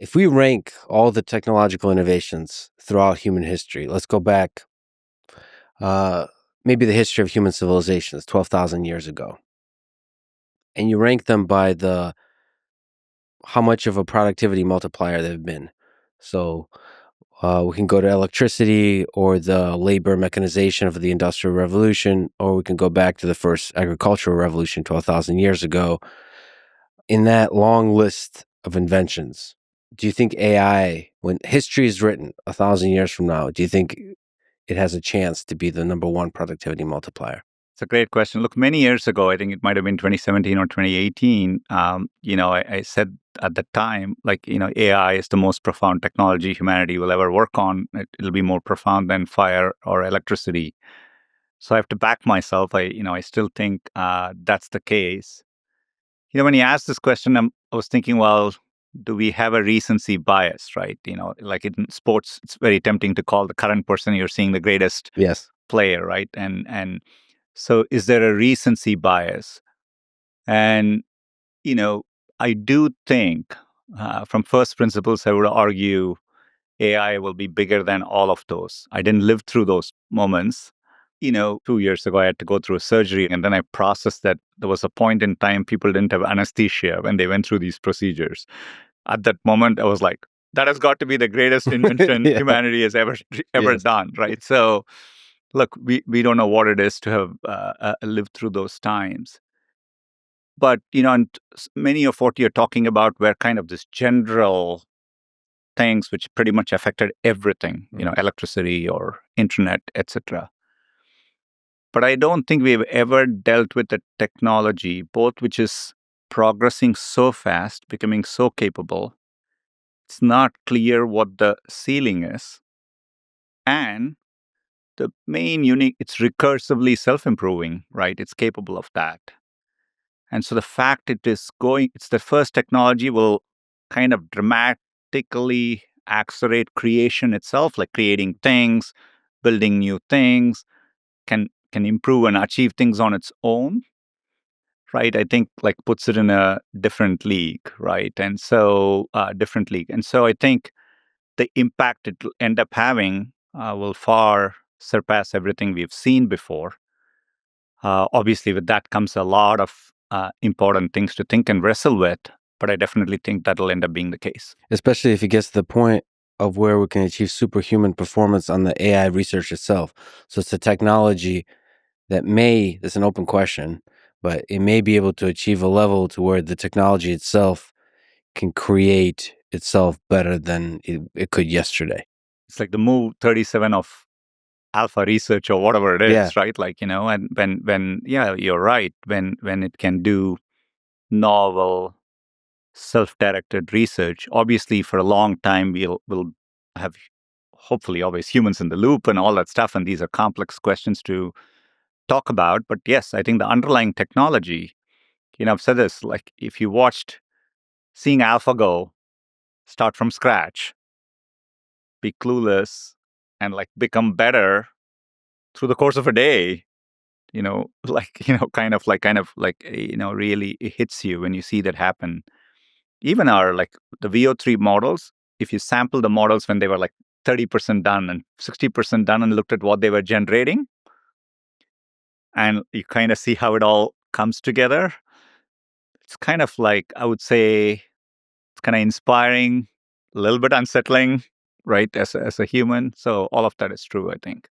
If we rank all the technological innovations throughout human history, let's go back, maybe the history of human civilizations 12,000 years ago, and you rank them by how much of a productivity multiplier they've been. So we can go to electricity or the labor mechanization of the Industrial Revolution, or we can go back to the first agricultural revolution 12,000 years ago. In that long list of inventions, do you think AI, when history is written 1,000 years from now, do you think it has a chance to be the number one productivity multiplier? It's a great question. Look, many years ago, I think it might have been 2017 or 2018, I said at the time, AI is the most profound technology humanity will ever work on. It'll be more profound than fire or electricity. So I have to back myself. I still think that's the case. When you asked this question, I was thinking, well, do we have a recency bias, right? Like in sports, it's very tempting to call the current person you're seeing the greatest Yes. player, right? And so is there a recency bias? And, I do think from first principles, I would argue AI will be bigger than all of those. I didn't live through those moments. 2 years ago, I had to go through a surgery, and then I processed that there was a point in time people didn't have anesthesia when they went through these procedures. At that moment, I was like, that has got to be the greatest invention Yeah. humanity has ever Yes. done, right? So, look, we don't know what it is to have lived through those times. But, and many of what you're talking about were kind of this general things which pretty much affected everything, electricity or internet, etc. But I don't think we've ever dealt with a technology, both which is progressing so fast, becoming so capable. It's not clear what the ceiling is. And the main unique, it's recursively self-improving, right? It's capable of that. And so the fact it's the first technology will kind of dramatically accelerate creation itself, like creating things, building new things, can improve and achieve things on its own, right? I think like puts it in a different league, right? And so different league. And so I think the impact it will end up having will far surpass everything we've seen before. Obviously, with that comes a lot of important things to think and wrestle with, but I definitely think that'll end up being the case. Especially if it gets to the point of where we can achieve superhuman performance on the AI research itself. So it's a technology that it's an open question, but it may be able to achieve a level to where the technology itself can create itself better than it could yesterday. It's like the move 37 of alpha research or whatever it is, Yeah. right? And when yeah, you're right. When it can do novel, self-directed research, obviously for a long time we'll have hopefully always humans in the loop and all that stuff. And these are complex questions to talk about. But yes, I think the underlying technology, I've said this, like if you watched seeing AlphaGo start from scratch, be clueless, and like become better through the course of a day, really it hits you when you see that happen. Even our like the VO3 models, if you sample the models when they were like 30% done and 60% done and looked at what they were generating, and you kind of see how it all comes together, it's kind of like, I would say, it's kind of inspiring, a little bit unsettling, right, as a human. So all of that is true, I think.